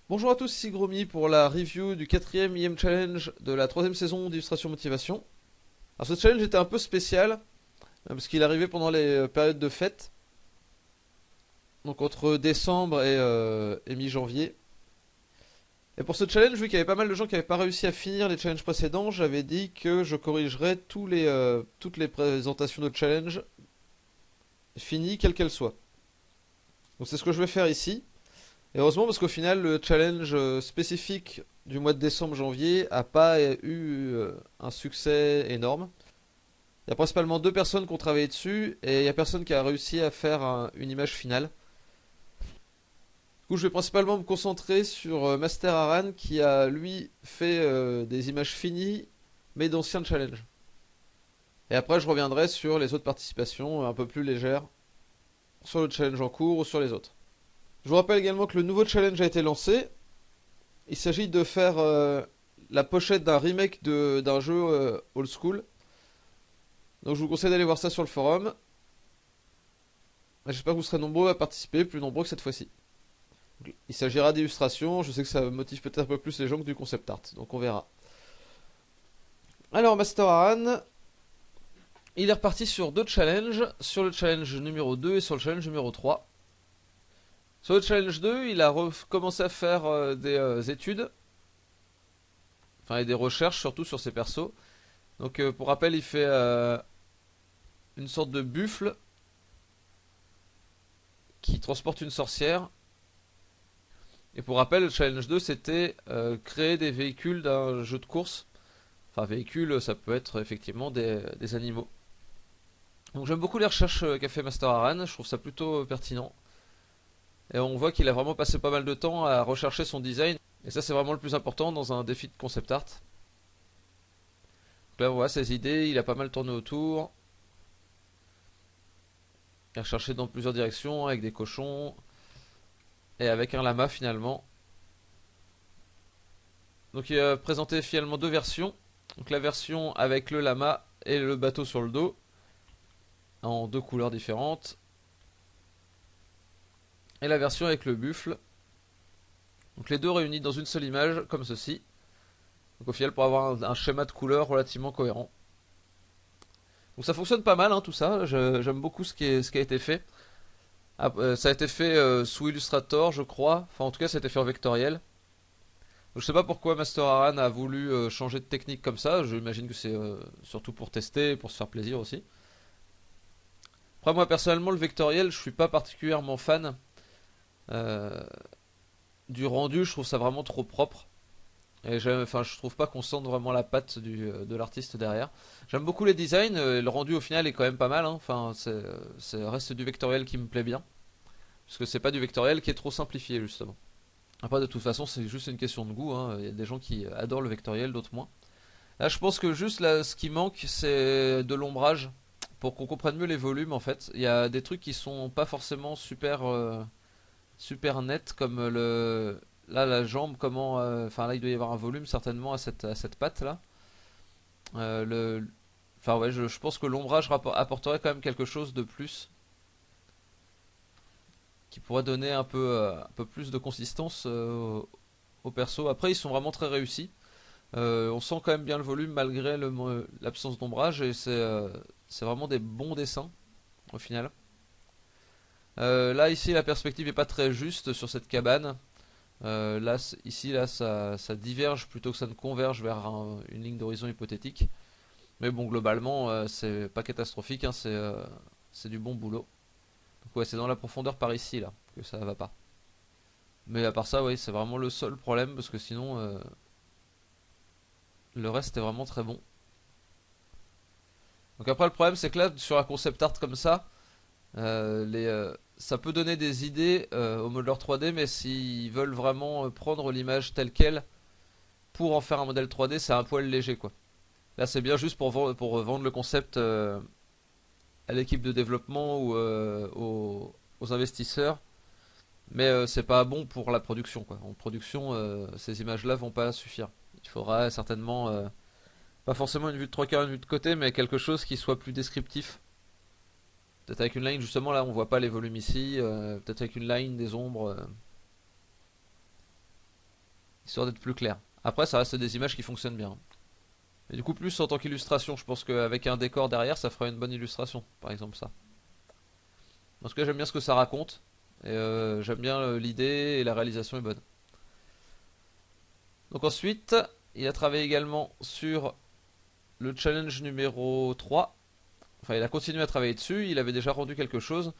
Bonjour à tous, ici Gromi pour la review du quatrième IM Challenge de la troisième saison d'Illustration Motivation. Alors ce challenge était un peu spécial, parce qu'il arrivait pendant les périodes de fête, donc entre décembre et mi-janvier. Et pour ce challenge, vu qu'il y avait pas mal de gens qui n'avaient pas réussi à finir les challenges précédents, j'avais dit que je corrigerais toutes les présentations de challenge finies, quelles qu'elles soient. Donc c'est ce que je vais faire ici. Et heureusement parce qu'au final le challenge spécifique du mois de décembre-janvier a pas eu un succès énorme. Il y a principalement deux personnes qui ont travaillé dessus et il y a personne qui a réussi à faire une image finale. Du coup je vais principalement me concentrer sur Master Aran qui a lui fait des images finies mais d'anciens challenges. Et après je reviendrai sur les autres participations un peu plus légères, sur le challenge en cours ou sur les autres. Je vous rappelle également que le nouveau challenge a été lancé. Il s'agit de faire la pochette d'un remake d'un jeu old school. Donc je vous conseille d'aller voir ça sur le forum. J'espère que vous serez nombreux à participer, plus nombreux que cette fois-ci. Il s'agira d'illustrations, je sais que ça motive peut-être un peu plus les gens que du concept art, donc on verra. Alors Master Aran, il est reparti sur deux challenges, sur le challenge numéro 2 et sur le challenge numéro 3. Sur le challenge 2, il a recommencé à faire des études, enfin et des recherches surtout sur ses persos. Donc pour rappel, il fait une sorte de buffle qui transporte une sorcière. Et pour rappel, le challenge 2 c'était créer des véhicules d'un jeu de course. Enfin véhicules, ça peut être effectivement des animaux. Donc j'aime beaucoup les recherches qu'a fait Master Aran, je trouve ça plutôt pertinent. Et on voit qu'il a vraiment passé pas mal de temps à rechercher son design. Et ça c'est vraiment le plus important dans un défi de concept art. Donc là on voit ses idées, il a pas mal tourné autour. Il a recherché dans plusieurs directions avec des cochons et avec un lama finalement. Donc il a présenté finalement deux versions. Donc la version avec le lama et le bateau sur le dos en deux couleurs différentes. Et la version avec le buffle. Donc les deux réunis dans une seule image comme ceci. Donc au final pour avoir un schéma de couleurs relativement cohérent. Donc ça fonctionne pas mal tout ça, j'aime beaucoup ce qui a été fait. Ça a été fait sous Illustrator je crois, enfin en tout cas ça a été fait en vectoriel. Donc, je sais pas pourquoi Master Aran a voulu changer de technique comme ça, j'imagine que c'est surtout pour tester, pour se faire plaisir aussi. Après moi personnellement le vectoriel je suis pas particulièrement fan euh, du rendu, je trouve ça vraiment trop propre. Et je trouve pas qu'on sente vraiment la patte de l'artiste derrière. J'aime beaucoup les designs, le rendu au final est quand même pas mal. Enfin, reste du vectoriel qui me plaît bien. Parce que c'est pas du vectoriel qui est trop simplifié justement. Après de toute façon c'est juste une question de goût. Il y a des gens qui adorent le vectoriel, d'autres moins. Là je pense que juste là, ce qui manque c'est de l'ombrage. Pour qu'on comprenne mieux les volumes en fait. Il y a des trucs qui sont pas forcément super nets comme là la jambe comment enfin là il doit y avoir un volume certainement à cette patte là. Le enfin ouais je pense que l'ombrage apporterait quand même quelque chose de plus qui pourrait donner un peu plus de consistance au perso. Après ils sont vraiment très réussis. On sent quand même bien le volume malgré l'absence d'ombrage et c'est vraiment des bons dessins au final. Là ici la perspective est pas très juste sur cette cabane. Là, ici, là, ça diverge plutôt que ça ne converge vers une ligne d'horizon hypothétique. Mais bon, globalement, c'est pas catastrophique, c'est du bon boulot. Donc ouais, c'est dans la profondeur par ici, là, que ça va pas. Mais à part ça, oui, c'est vraiment le seul problème, parce que sinon, le reste est vraiment très bon. Donc après, le problème, c'est que là, sur un concept art comme ça, ça peut donner des idées au modeleur 3D, mais s'ils veulent vraiment prendre l'image telle qu'elle, pour en faire un modèle 3D, c'est un poil léger quoi. Là, c'est bien juste pour vendre le concept à l'équipe de développement ou aux investisseurs, mais c'est pas bon pour la production quoi. En production, ces images-là vont pas suffire. Il faudra certainement pas forcément une vue de 3 quarts, une vue de côté, mais quelque chose qui soit plus descriptif. Peut-être avec une line justement là, on voit pas les volumes ici. Peut-être avec une line des ombres. histoire d'être plus clair. Après, ça reste des images qui fonctionnent bien. Et du coup, plus en tant qu'illustration, je pense qu'avec un décor derrière, ça ferait une bonne illustration, par exemple ça. En tout cas, j'aime bien ce que ça raconte, et j'aime bien l'idée, et la réalisation est bonne. Donc ensuite, il a travaillé également sur le challenge numéro 3. Enfin, il a continué à travailler dessus, il avait déjà rendu quelque chose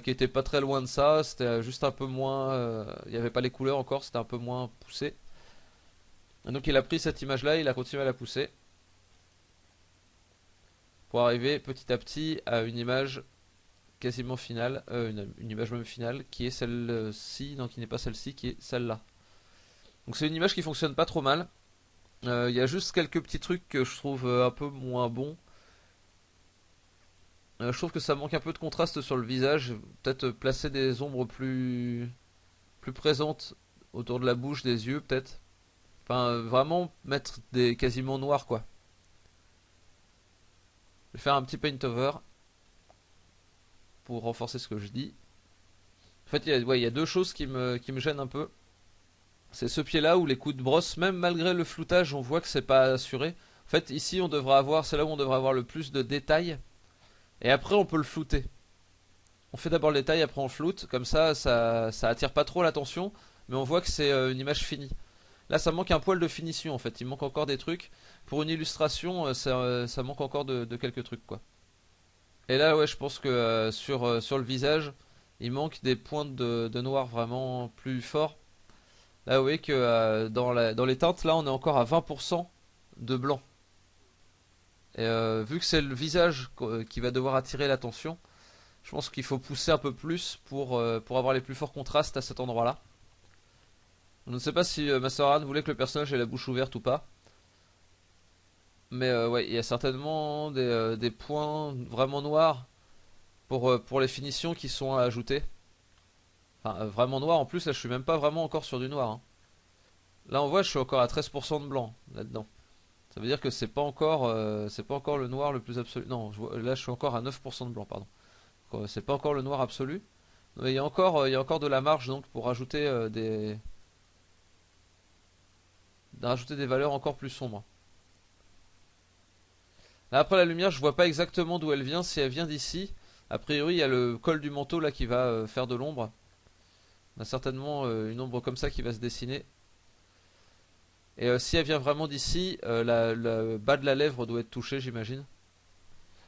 qui était pas très loin de ça, c'était juste un peu moins... il n'y avait pas les couleurs encore, c'était un peu moins poussé. Et donc il a pris cette image-là, il a continué à la pousser, pour arriver petit à petit à une image quasiment finale, une image même finale, qui est celle-ci, non qui n'est pas celle-ci, qui est celle-là. Donc c'est une image qui fonctionne pas trop mal. Il y a juste quelques petits trucs que je trouve un peu moins bons. Je trouve que ça manque un peu de contraste sur le visage. Peut-être placer des ombres plus présentes autour de la bouche, des yeux, peut-être. Enfin, vraiment mettre des quasiment noirs, quoi. Je vais faire un petit paint over pour renforcer ce que je dis. En fait, il y a deux choses qui me gênent un peu. C'est ce pied-là où les coups de brosse, même malgré le floutage, on voit que c'est pas assuré. En fait, ici, on devrait avoir, c'est là où on devrait avoir le plus de détails. Et après, on peut le flouter. On fait d'abord le détail, après on floute. Comme ça attire pas trop l'attention, mais on voit que c'est une image finie. Là, ça manque un poil de finition en fait. Il manque encore des trucs. Pour une illustration, ça manque encore de quelques trucs quoi. Et là, ouais, je pense que sur le visage, il manque des pointes de noir vraiment plus forts. Là, vous voyez que dans les teintes, là, on est encore à 20% de blanc. Et vu que c'est le visage qui va devoir attirer l'attention, je pense qu'il faut pousser un peu plus pour avoir les plus forts contrastes à cet endroit-là. Je ne sais pas si Master voulait que le personnage ait la bouche ouverte ou pas. Mais ouais, il y a certainement des points vraiment noirs pour les finitions qui sont à ajouter. Enfin, vraiment noir en plus, là je suis même pas vraiment encore sur du noir, hein. Là on voit je suis encore à 13% de blanc là-dedans. Ça veut dire que c'est pas encore le noir le plus absolu. Non, là je suis encore à 9% de blanc, pardon. C'est pas encore le noir absolu. Mais il y a encore de la marge donc pour rajouter rajouter des valeurs encore plus sombres. Là, après la lumière, je vois pas exactement d'où elle vient. Si elle vient d'ici, a priori, il y a le col du manteau là qui va faire de l'ombre. On a certainement une ombre comme ça qui va se dessiner. Et si elle vient vraiment d'ici, le bas de la lèvre doit être touché, j'imagine.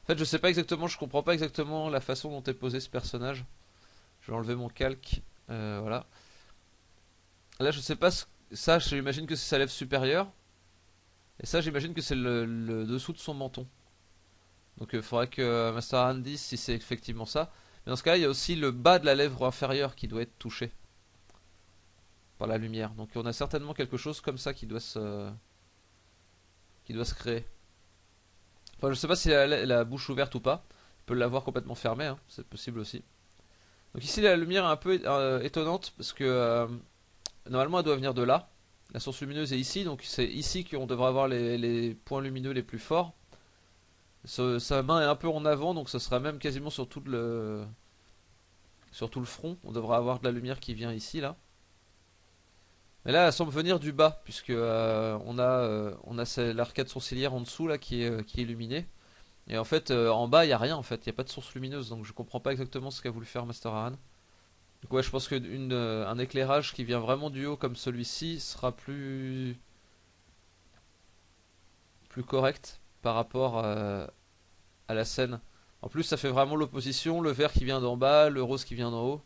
En fait, je sais pas exactement, je comprends pas exactement la façon dont est posé ce personnage. Je vais enlever mon calque. Voilà. Là, je sais pas. Ça, j'imagine que c'est sa lèvre supérieure. Et ça, j'imagine que c'est le dessous de son menton. Donc il faudrait que Master Han dise si c'est effectivement ça. Mais dans ce cas-là, il y a aussi le bas de la lèvre inférieure qui doit être touché par la lumière. Donc on a certainement quelque chose comme ça qui doit se créer. Enfin, je sais pas si elle a la bouche ouverte ou pas. On peut l'avoir complètement fermée, hein, c'est possible aussi. Donc ici, la lumière est un peu étonnante parce que normalement elle doit venir de là. La source lumineuse est ici, donc c'est ici qu'on devrait avoir les points lumineux les plus forts. Sa main est un peu en avant, donc ça sera même quasiment sur tout le front. On devrait avoir de la lumière qui vient ici, là. Mais là, elle semble venir du bas, puisque on a l'arcade sourcilière en dessous là qui est illuminée. Et en fait, en bas, il n'y a rien en fait, il n'y a pas de source lumineuse, donc je comprends pas exactement ce qu'a voulu faire Master Aran. Donc ouais, je pense qu'un éclairage qui vient vraiment du haut comme celui-ci sera plus correct par rapport à la scène. En plus, ça fait vraiment l'opposition, le vert qui vient d'en bas, le rose qui vient d'en haut.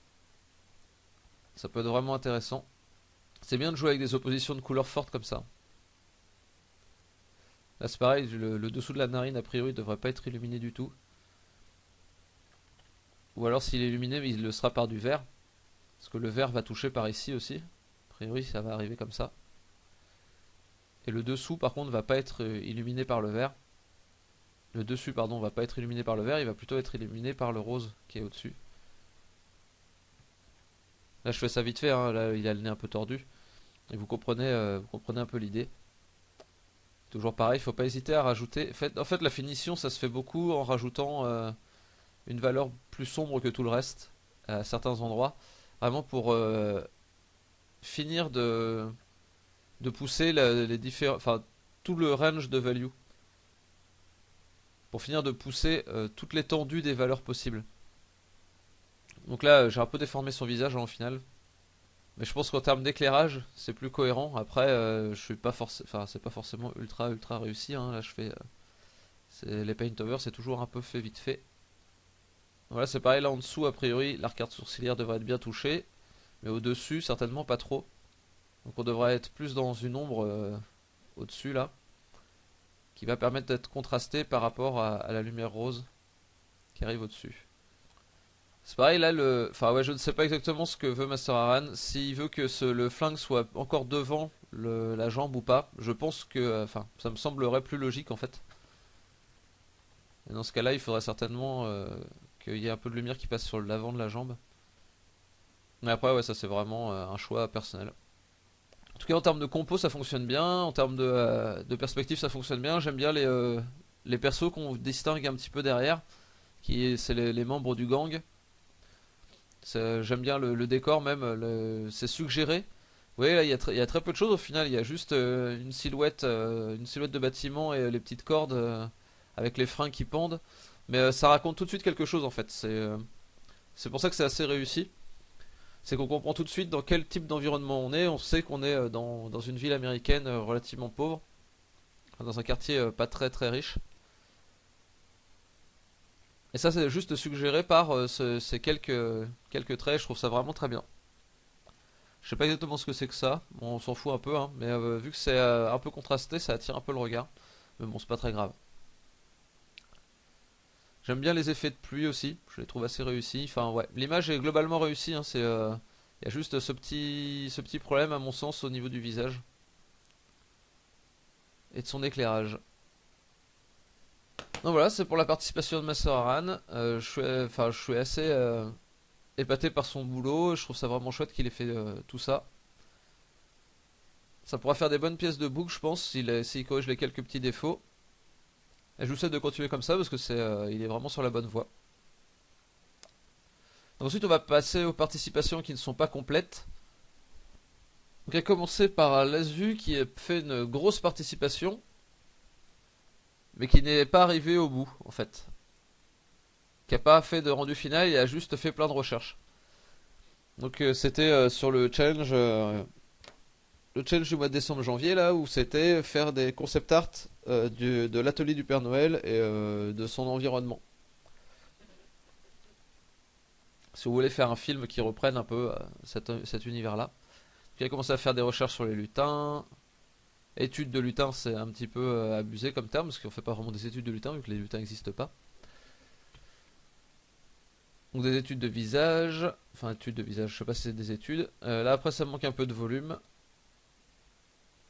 Ça peut être vraiment intéressant. C'est bien de jouer avec des oppositions de couleurs fortes comme ça. Là, c'est pareil, le dessous de la narine, a priori, ne devrait pas être illuminé du tout. Ou alors, s'il est illuminé, il le sera par du vert. Parce que le vert va toucher par ici aussi. A priori, ça va arriver comme ça. Et le dessous, par contre, ne va pas être illuminé par le vert. Le dessus, pardon, va pas être illuminé par le vert, il va plutôt être illuminé par le rose qui est au-dessus. Là, je fais ça vite fait, hein, là, il a le nez un peu tordu. Et vous comprenez un peu l'idée. Toujours pareil, il faut pas hésiter à rajouter. En fait, la finition, ça se fait beaucoup en rajoutant une valeur plus sombre que tout le reste à certains endroits. Vraiment pour finir de pousser les différents, enfin tout le range de value, pour finir de pousser toute l'étendue des valeurs possibles. Donc là, j'ai un peu déformé son visage au final. Mais je pense qu'en termes d'éclairage, c'est plus cohérent. Après, je suis pas forcément, enfin, c'est pas forcément ultra réussi. Hein. Là, je fais, les paint over, c'est toujours un peu fait vite fait. Voilà, c'est pareil là en dessous. A priori, l'arcade sourcilière devrait être bien touchée, mais au-dessus, certainement pas trop. Donc, on devrait être plus dans une ombre au-dessus là, qui va permettre d'être contrasté par rapport à la lumière rose qui arrive au-dessus. C'est pareil là, enfin ouais, je ne sais pas exactement ce que veut Master Aran. S'il veut que le flingue soit encore devant la jambe ou pas, je pense que, enfin, ça me semblerait plus logique en fait. Et dans ce cas-là, il faudrait certainement qu'il y ait un peu de lumière qui passe sur l'avant de la jambe. Mais après, ouais, ça c'est vraiment un choix personnel. En tout cas, en termes de compo, ça fonctionne bien. En termes de perspective, ça fonctionne bien. J'aime bien les persos qu'on distingue un petit peu derrière, c'est les membres du gang. J'aime bien le décor même, c'est suggéré. Oui, là il y a très peu de choses au final. Il y a juste une silhouette de bâtiment et les petites cordes avec les freins qui pendent. Mais ça raconte tout de suite quelque chose en fait. C'est pour ça que c'est assez réussi. C'est qu'on comprend tout de suite dans quel type d'environnement on est. On sait qu'on est dans une ville américaine relativement pauvre, enfin, dans un quartier pas très riche. Et ça, c'est juste suggéré par ces quelques traits. Je trouve ça vraiment très bien. Je sais pas exactement ce que c'est que ça. Bon, on s'en fout un peu, hein. Mais vu que c'est un peu contrasté, ça attire un peu le regard. Mais bon, c'est pas très grave. J'aime bien les effets de pluie aussi. Je les trouve assez réussis. Enfin, ouais, l'image est globalement réussie. Hein. Il y a juste ce petit problème à mon sens au niveau du visage et de son éclairage. Donc voilà, c'est pour la participation de Master Aran. Je suis assez épaté par son boulot. Je trouve ça vraiment chouette qu'il ait fait tout ça. Ça pourra faire des bonnes pièces de boucle, je pense, s'il corrige les quelques petits défauts. Et je vous souhaite de continuer comme ça parce que il est vraiment sur la bonne voie. Donc ensuite, on va passer aux participations qui ne sont pas complètes. Donc, on va commencer par Lazu qui a fait une grosse participation, mais qui n'est pas arrivé au bout, en fait. Qui n'a pas fait de rendu final, il a juste fait plein de recherches. Donc, c'était sur le challenge du mois de décembre-janvier, là, où c'était faire des concept art de l'atelier du Père Noël et de son environnement. Si vous voulez faire un film qui reprenne un peu cet univers-là. Puis il a commencé à faire des recherches sur les lutins. Études de lutins, c'est un petit peu abusé comme terme, parce qu'on fait pas vraiment des études de lutins, vu que les lutins n'existent pas. Donc des études de visage, enfin études de visage, je sais pas si c'est des études. Là après ça manque un peu de volume.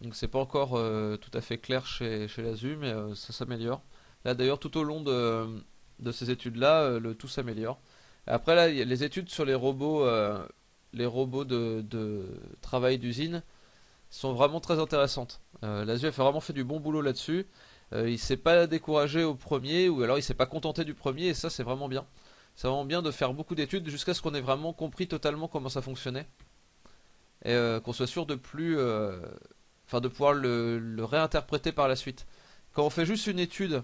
Donc c'est pas encore tout à fait clair chez Lazu, mais ça s'améliore. Là d'ailleurs tout au long de ces études-là, le tout s'améliore. Après là, il y a les études sur les robots de travail d'usine sont vraiment très intéressantes. Lazu a vraiment fait du bon boulot là-dessus. Il s'est pas découragé au premier, ou alors il s'est pas contenté du premier, et ça c'est vraiment bien. C'est vraiment bien de faire beaucoup d'études jusqu'à ce qu'on ait vraiment compris totalement comment ça fonctionnait. Et qu'on soit sûr de plus, enfin de pouvoir le réinterpréter par la suite. Quand on fait juste une étude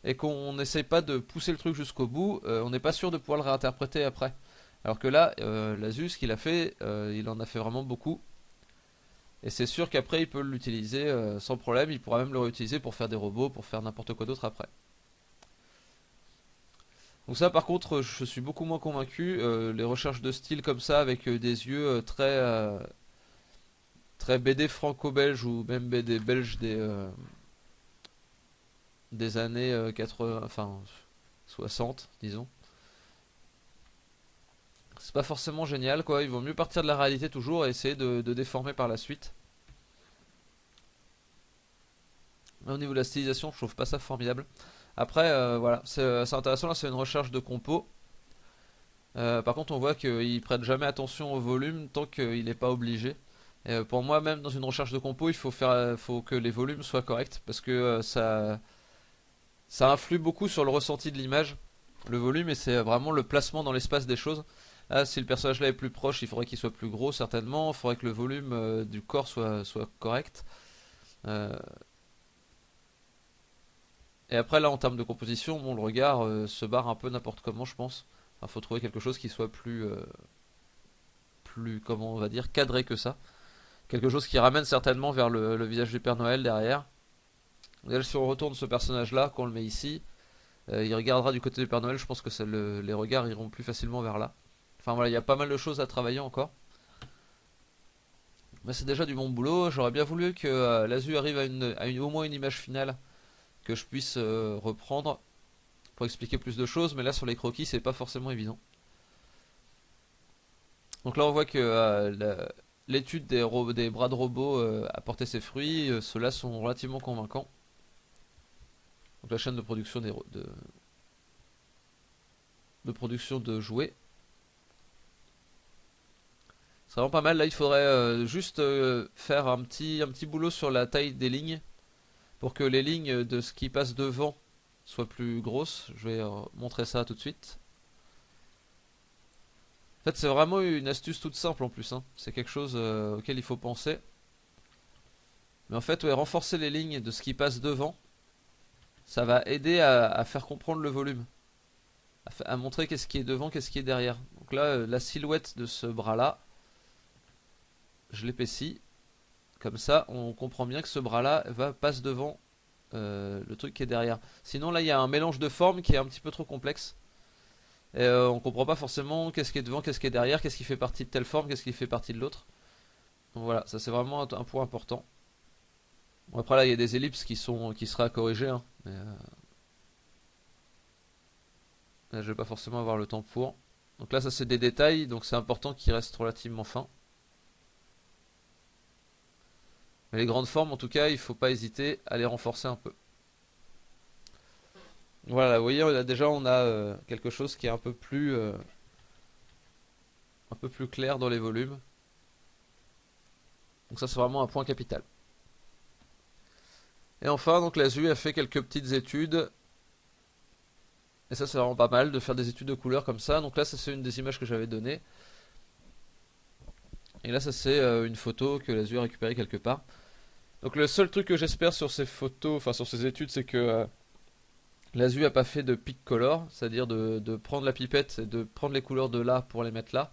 et qu'on n'essaye pas de pousser le truc jusqu'au bout, on n'est pas sûr de pouvoir le réinterpréter après. Alors que là, l'Asus qu'il a fait, il en a fait vraiment beaucoup. Et c'est sûr qu'après il peut l'utiliser sans problème, il pourra même le réutiliser pour faire des robots, pour faire n'importe quoi d'autre après. Donc ça par contre je suis beaucoup moins convaincu, les recherches de style comme ça avec des yeux très BD franco-belge ou même BD belge des années 80, enfin 60 disons. C'est pas forcément génial quoi, il vaut mieux partir de la réalité toujours et essayer de déformer par la suite. Mais au niveau de la stylisation je trouve pas ça formidable. Après voilà, c'est intéressant là, c'est une recherche de compo. Par contre on voit qu'ils prêtent jamais attention au volume tant qu'il n'est pas obligé. Et, pour moi même dans une recherche de compo il faut que les volumes soient corrects parce que ça influe beaucoup sur le ressenti de l'image, le volume, et c'est vraiment le placement dans l'espace des choses. Ah, si le personnage là est plus proche, il faudrait qu'il soit plus gros certainement. Il faudrait que le volume du corps soit correct. Euh, et après là en termes de composition, bon le regard se barre un peu n'importe comment je pense. Il faut trouver quelque chose qui soit plus comment on va dire cadré que ça. Quelque chose qui ramène certainement vers le visage du Père Noël derrière. Déjà, si on retourne ce personnage là, qu'on le met ici, il regardera du côté du Père Noël, je pense que les regards iront plus facilement vers là. Enfin voilà, il y a pas mal de choses à travailler encore. Mais c'est déjà du bon boulot. J'aurais bien voulu que l'Azu arrive au moins une image finale que je puisse reprendre pour expliquer plus de choses. Mais là, sur les croquis, c'est pas forcément évident. Donc là, on voit que l'étude des bras de robot a porté ses fruits. Ceux-là sont relativement convaincants. Donc la chaîne de production de production de jouets. C'est vraiment pas mal. Là, il faudrait juste faire un petit boulot sur la taille des lignes pour que les lignes de ce qui passe devant soient plus grosses. Je vais montrer ça tout de suite. En fait, c'est vraiment une astuce toute simple en plus, hein. C'est quelque chose auquel il faut penser. Mais en fait, ouais, renforcer les lignes de ce qui passe devant, ça va aider à faire comprendre le volume, à montrer qu'est-ce qui est devant, qu'est-ce qui est derrière. Donc là, la silhouette de ce bras-là, je l'épaissis. Comme ça, on comprend bien que ce bras-là passe devant le truc qui est derrière. Sinon, là, il y a un mélange de formes qui est un petit peu trop complexe. Et on comprend pas forcément qu'est-ce qui est devant, qu'est-ce qui est derrière, qu'est-ce qui fait partie de telle forme, qu'est-ce qui fait partie de l'autre. Donc voilà, ça c'est vraiment un point important. Bon, après là, il y a des ellipses qui seraient à corriger, hein, mais là, je vais pas forcément avoir le temps pour. Donc là, ça c'est des détails, donc c'est important qu'ils restent relativement fins. Mais les grandes formes, en tout cas, il faut pas hésiter à les renforcer un peu. Voilà, vous voyez, on a quelque chose qui est un peu plus clair dans les volumes. Donc ça, c'est vraiment un point capital. Et enfin, donc l'ASU a fait quelques petites études. Et ça, c'est vraiment pas mal de faire des études de couleurs comme ça. Donc là, ça c'est une des images que j'avais données. Et là, ça c'est une photo que l'ASU a récupérée quelque part. Donc le seul truc que j'espère sur ces photos, enfin sur ces études, c'est que l'ASU a pas fait de pick color, c'est-à-dire de prendre la pipette et de prendre les couleurs de là pour les mettre là.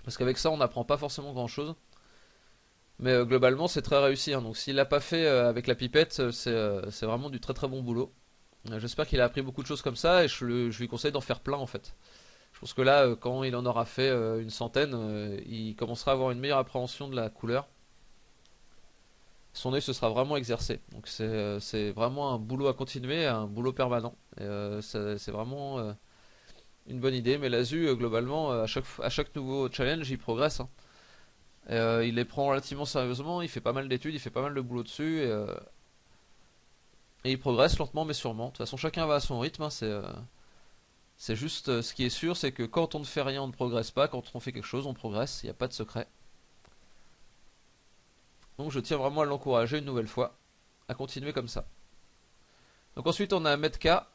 Parce qu'avec ça, on n'apprend pas forcément grand-chose. Mais globalement, c'est très réussi, hein. Donc s'il l'a pas fait avec la pipette, c'est vraiment du très très bon boulot. J'espère qu'il a appris beaucoup de choses comme ça et je lui conseille d'en faire plein en fait. Je pense que là, quand il en aura fait une centaine, il commencera à avoir une meilleure appréhension de la couleur. Son œil se sera vraiment exercé. Donc c'est vraiment un boulot à continuer, un boulot permanent. Et c'est vraiment une bonne idée. Mais l'ASU, globalement, à chaque nouveau challenge, il progresse, hein. Et, il les prend relativement sérieusement, il fait pas mal d'études, il fait pas mal de boulot dessus. Et il progresse lentement mais sûrement. De toute façon, chacun va à son rythme, hein. C'est juste ce qui est sûr, c'est que quand on ne fait rien, on ne progresse pas. Quand on fait quelque chose, on progresse. Il n'y a pas de secret. Donc je tiens vraiment à l'encourager une nouvelle fois à continuer comme ça. Donc ensuite on a Metka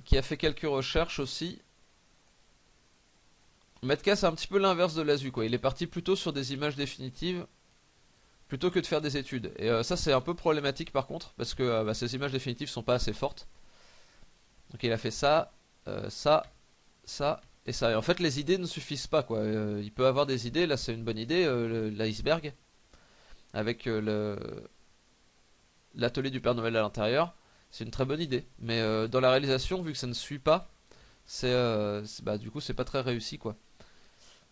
qui a fait quelques recherches aussi. Metka c'est un petit peu l'inverse de l'ASU quoi. Il est parti plutôt sur des images définitives plutôt que de faire des études. Et ça c'est un peu problématique par contre parce que ces images définitives sont pas assez fortes. Donc il a fait ça, ça, ça et ça. Et en fait les idées ne suffisent pas quoi. Il peut avoir des idées, là c'est une bonne idée, l'iceberg avec l'atelier du Père Noël à l'intérieur, c'est une très bonne idée. Mais dans la réalisation, vu que ça ne suit pas, du coup c'est pas très réussi quoi.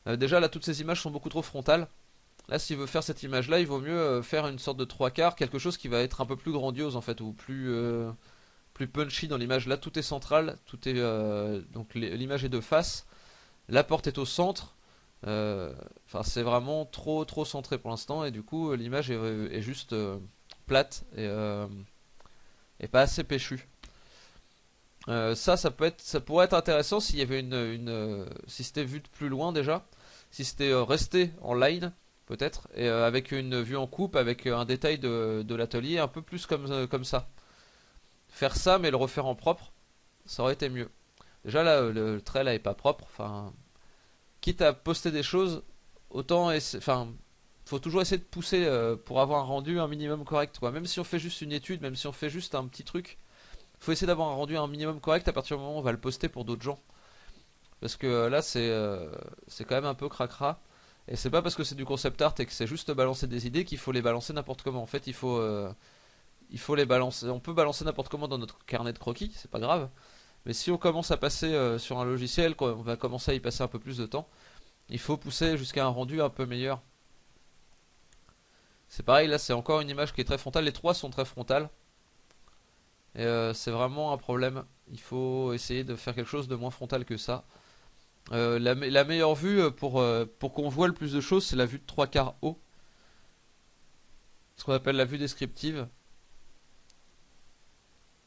Déjà là toutes ces images sont beaucoup trop frontales. Là s'il veut faire cette image là, il vaut mieux faire une sorte de trois quarts, quelque chose qui va être un peu plus grandiose en fait, ou plus punchy dans l'image. Là tout est central, tout est donc l'image est de face, la porte est au centre. Enfin c'est vraiment trop centré pour l'instant et du coup l'image est juste plate et pas assez péchue. Ça pourrait être intéressant s'il y avait si c'était vu de plus loin déjà, si c'était resté en line peut-être et avec une vue en coupe, avec un détail de l'atelier un peu plus comme ça. Faire ça mais le refaire en propre, ça aurait été mieux. Déjà là, le trait là est pas propre. Enfin, quitte à poster des choses, autant enfin, faut toujours essayer de pousser pour avoir un rendu un minimum correct, quoi. Même si on fait juste une étude, même si on fait juste un petit truc, faut essayer d'avoir un rendu un minimum correct à partir du moment où on va le poster pour d'autres gens. Parce que là, c'est quand même un peu cracra. Et c'est pas parce que c'est du concept art et que c'est juste balancer des idées qu'il faut les balancer n'importe comment. En fait, il faut les balancer. On peut balancer n'importe comment dans notre carnet de croquis, c'est pas grave. Mais si on commence à passer sur un logiciel, on va commencer à y passer un peu plus de temps, il faut pousser jusqu'à un rendu un peu meilleur. C'est pareil, là c'est encore une image qui est très frontale. Les trois sont très frontales. Et c'est vraiment un problème. Il faut essayer de faire quelque chose de moins frontal que ça. La meilleure vue pour qu'on voit le plus de choses, c'est la vue de 3 quarts haut. Ce qu'on appelle la vue descriptive.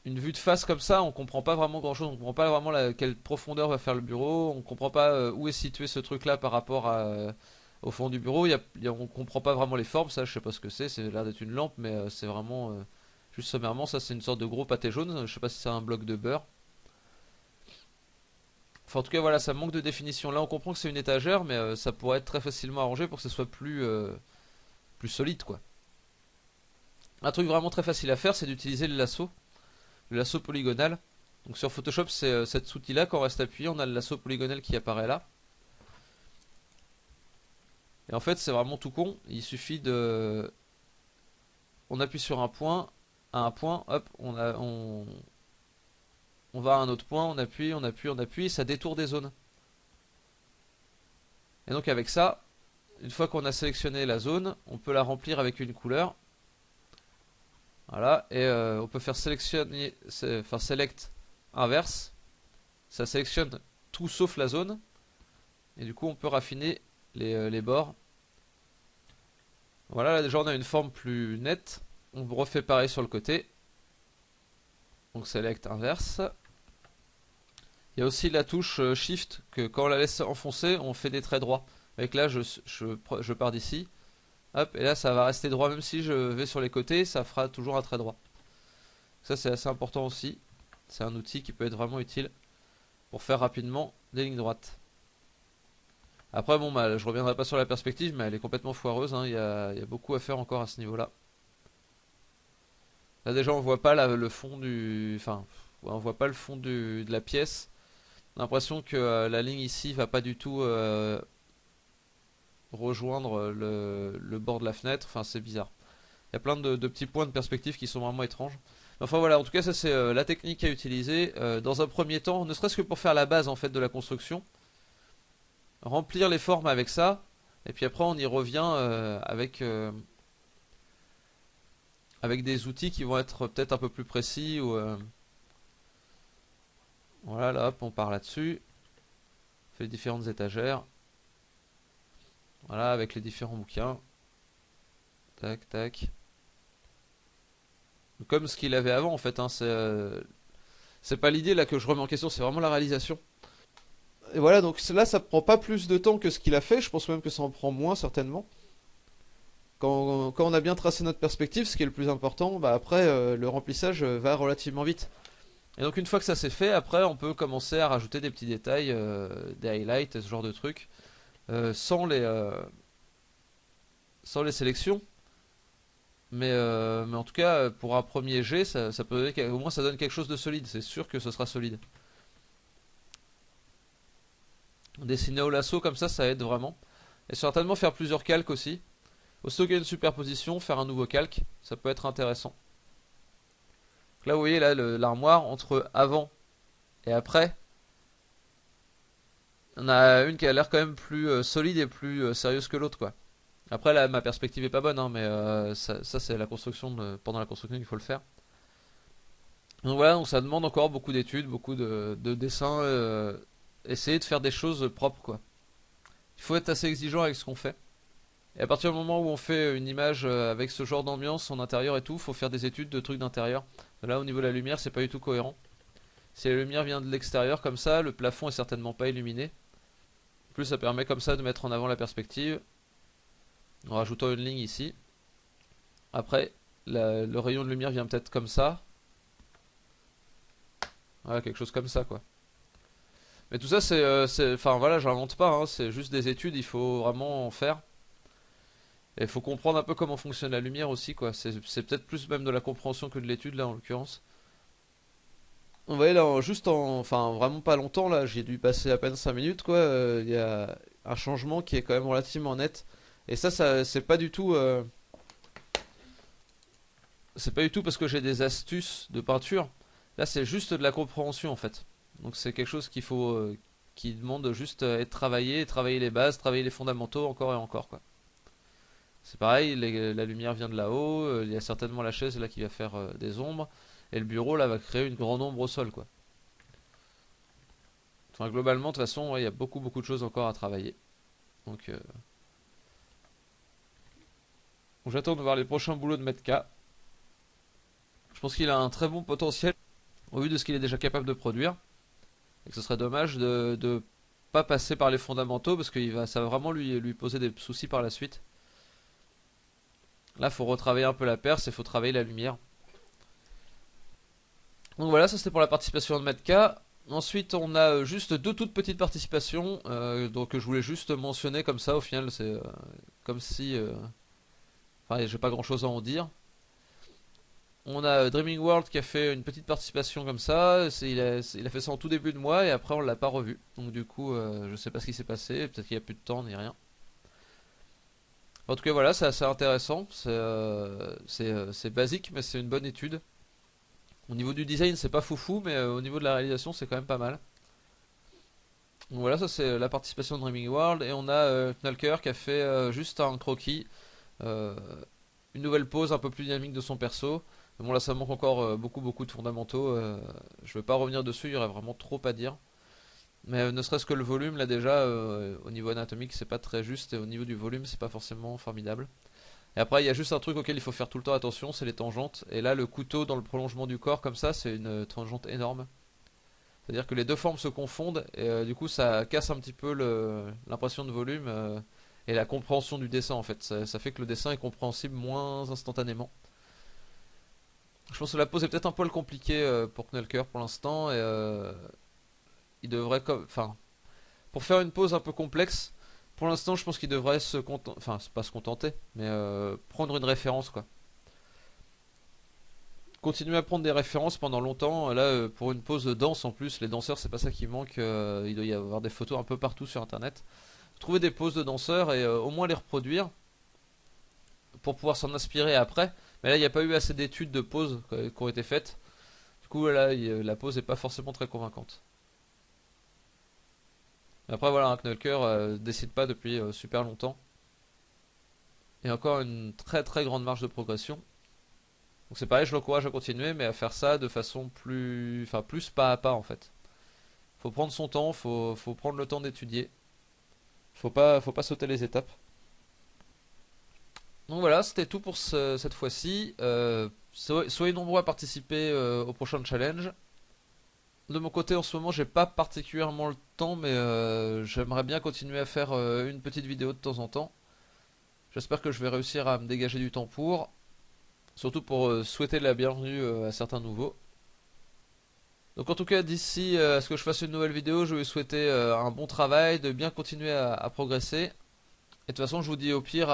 Une vue de face comme ça, on comprend pas vraiment grand chose. On comprend pas vraiment quelle profondeur va faire le bureau. On comprend pas où est situé ce truc là par rapport au fond du bureau. On comprend pas vraiment les formes. Ça, je sais pas ce que c'est. C'est l'air d'être une lampe, mais c'est vraiment juste sommairement. Ça, c'est une sorte de gros pâté jaune. Je sais pas si c'est un bloc de beurre. Enfin, en tout cas, voilà, ça manque de définition. Là, on comprend que c'est une étagère, mais ça pourrait être très facilement arrangé pour que ce soit plus solide, quoi. Un truc vraiment très facile à faire, c'est d'utiliser le lasso polygonal. Donc sur Photoshop, c'est cet outil-là, quand on reste appuyé, on a le lasso polygonal qui apparaît là. Et en fait, c'est vraiment tout con. Il suffit de, on appuie sur un point, à un point, hop, on va à un autre point, on appuie, on appuie, on appuie, et ça détourne des zones. Et donc avec ça, une fois qu'on a sélectionné la zone, on peut la remplir avec une couleur. Voilà, et on peut faire sélectionner, enfin select inverse. Ça sélectionne tout sauf la zone. Et du coup, on peut raffiner les bords. Voilà, là déjà on a une forme plus nette. On refait pareil sur le côté. Donc select inverse. Il y a aussi la touche Shift que quand on la laisse enfoncer, on fait des traits droits. Avec là, je pars d'ici. Hop, et là ça va rester droit. Même si je vais sur les côtés, ça fera toujours un trait droit. Ça c'est assez important aussi. C'est un outil qui peut être vraiment utile pour faire rapidement des lignes droites. Après bon bah je reviendrai pas sur la perspective, mais elle est complètement foireuse, hein. Il y a beaucoup à faire encore à ce niveau là. Là déjà on voit pas le fond du. Enfin ouais, on voit pas le fond de la pièce. On a l'impression que la ligne ici va pas du tout rejoindre le bord de la fenêtre. Enfin c'est bizarre. Il y a plein de petits points de perspective qui sont vraiment étranges. Enfin voilà, en tout cas ça c'est la technique à utiliser dans un premier temps, ne serait-ce que pour faire la base en fait de la construction. Remplir les formes avec ça, et puis après on y revient avec des outils qui vont être peut-être un peu plus précis. Voilà, là hop, on part là-dessus. On fait les différentes étagères. Voilà, avec les différents bouquins. Tac, tac. Comme ce qu'il avait avant en fait, hein, c'est pas l'idée là que je remets en question, c'est vraiment la réalisation. Et voilà, donc là ça prend pas plus de temps que ce qu'il a fait, je pense même que ça en prend moins certainement. Quand on a bien tracé notre perspective, ce qui est le plus important, bah après le remplissage va relativement vite. Et donc une fois que ça c'est fait, après on peut commencer à rajouter des petits détails, des highlights, ce genre de trucs, euh, sans les, euh, sans les sélections. Mais en tout cas, pour un premier jet, ça peut donner, au moins ça donne quelque chose de solide, c'est sûr que ce sera solide. Dessiner au lasso comme ça aide vraiment. Et certainement faire plusieurs calques aussi. Aussitôt qu'il y a une superposition, faire un nouveau calque, ça peut être intéressant. Donc là, vous voyez, là, l'armoire, entre avant et après, on a une qui a l'air quand même plus solide et plus sérieuse que l'autre, quoi. Après, là, ma perspective est pas bonne, hein, mais ça c'est la construction pendant la construction qu'il faut le faire. Donc voilà, donc ça demande encore beaucoup d'études, beaucoup de dessins, essayer de faire des choses propres, quoi. Il faut être assez exigeant avec ce qu'on fait. Et à partir du moment où on fait une image avec ce genre d'ambiance, son intérieur et tout, faut faire des études de trucs d'intérieur. Là, au niveau de la lumière, c'est pas du tout cohérent. Si la lumière vient de l'extérieur comme ça, le plafond est certainement pas illuminé. En plus, ça permet comme ça de mettre en avant la perspective, en rajoutant une ligne ici. Après, le rayon de lumière vient peut-être comme ça. Voilà, quelque chose comme ça, quoi. Mais tout ça, enfin voilà, j'invente pas, hein, c'est juste des études, il faut vraiment en faire. Et il faut comprendre un peu comment fonctionne la lumière aussi, quoi. C'est peut-être plus même de la compréhension que de l'étude, là, en l'occurrence. Vous voyez, là, enfin, vraiment pas longtemps, là, j'ai dû passer à peine 5 minutes, quoi. Il y a un changement qui est quand même relativement net. Et ça c'est pas du tout parce que j'ai des astuces de peinture. Là, c'est juste de la compréhension, en fait. Donc, c'est quelque chose qui demande juste à être travaillé, travailler les bases, travailler les fondamentaux encore et encore, quoi. C'est pareil, la lumière vient de là-haut, il y a certainement la chaise là qui va faire des ombres, et le bureau là va créer une grande ombre au sol, quoi. Enfin, globalement, de toute façon, ouais, il y a beaucoup de choses encore à travailler. Donc, j'attends de voir les prochains boulots de Metka. Je pense qu'il a un très bon potentiel au vu de ce qu'il est déjà capable de produire, et que ce serait dommage de pas passer par les fondamentaux parce que ça va vraiment lui poser des soucis par la suite. Là, il faut retravailler un peu la perce et il faut travailler la lumière. Donc voilà, ça c'était pour la participation de Metka. Ensuite, on a juste deux toutes petites participations. Donc je voulais juste mentionner comme ça. Au final, c'est comme si, enfin, j'ai pas grand chose à en dire. On a Dreaming World qui a fait une petite participation comme ça. Il a fait ça en tout début de mois et après on l'a pas revu. Donc du coup, je sais pas ce qui s'est passé. Peut-être qu'il y a plus de temps ni rien. En tout cas, voilà, c'est assez intéressant. C'est basique, mais c'est une bonne étude. Au niveau du design, c'est pas foufou, mais au niveau de la réalisation, c'est quand même pas mal. Donc voilà, ça c'est la participation de Dreaming World. Et on a Knalker qui a fait juste un croquis, euh, une nouvelle pose un peu plus dynamique de son perso. Mais bon, là ça manque encore beaucoup de fondamentaux. Je vais pas revenir dessus, il y aurait vraiment trop à dire. Mais ne serait-ce que le volume, là déjà, au niveau anatomique, c'est pas très juste. Et au niveau du volume, c'est pas forcément formidable. Et après, il y a juste un truc auquel il faut faire tout le temps attention, c'est les tangentes. Et là, le couteau dans le prolongement du corps, comme ça, c'est une tangente énorme. C'est-à-dire que les deux formes se confondent et du coup ça casse un petit peu l'impression de volume et la compréhension du dessin en fait. Ça fait que le dessin est compréhensible moins instantanément. Je pense que la pose est peut-être un peu compliquée pour Knelker pour l'instant et il devrait enfin pour faire une pose un peu complexe. Pour l'instant, je pense qu'il devrait se contenter, enfin c'est pas se contenter, mais prendre une référence quoi. Continuer à prendre des références pendant longtemps. Là, pour une pause de danse en plus, les danseurs, c'est pas ça qui manque. Il doit y avoir des photos un peu partout sur internet. Trouver des poses de danseurs et au moins les reproduire pour pouvoir s'en inspirer après. Mais là, il n'y a pas eu assez d'études de poses qui ont été faites. Du coup, là, la pose n'est pas forcément très convaincante. Après, voilà, un Knulker décide pas depuis super longtemps. Et encore une très grande marge de progression. Donc c'est pareil, je l'encourage à continuer, mais à faire ça de façon plus, enfin plus pas à pas en fait. Faut prendre son temps, faut prendre le temps d'étudier. Faut pas sauter les étapes. Donc voilà, c'était tout pour cette fois-ci. Soyez nombreux à participer au prochain challenge. De mon côté, en ce moment, j'ai pas particulièrement le temps, mais j'aimerais bien continuer à faire une petite vidéo de temps en temps. J'espère que je vais réussir à me dégager du temps pour, surtout pour souhaiter la bienvenue à certains nouveaux. Donc en tout cas, d'ici à ce que je fasse une nouvelle vidéo, je vais souhaiter un bon travail, de bien continuer à progresser. Et de toute façon, je vous dis au pire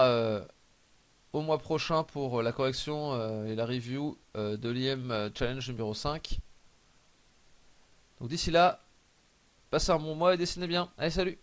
au mois prochain pour la correction et la review de l'IM Challenge numéro 5. Donc d'ici là, passez un bon mois et dessinez bien. Allez, salut!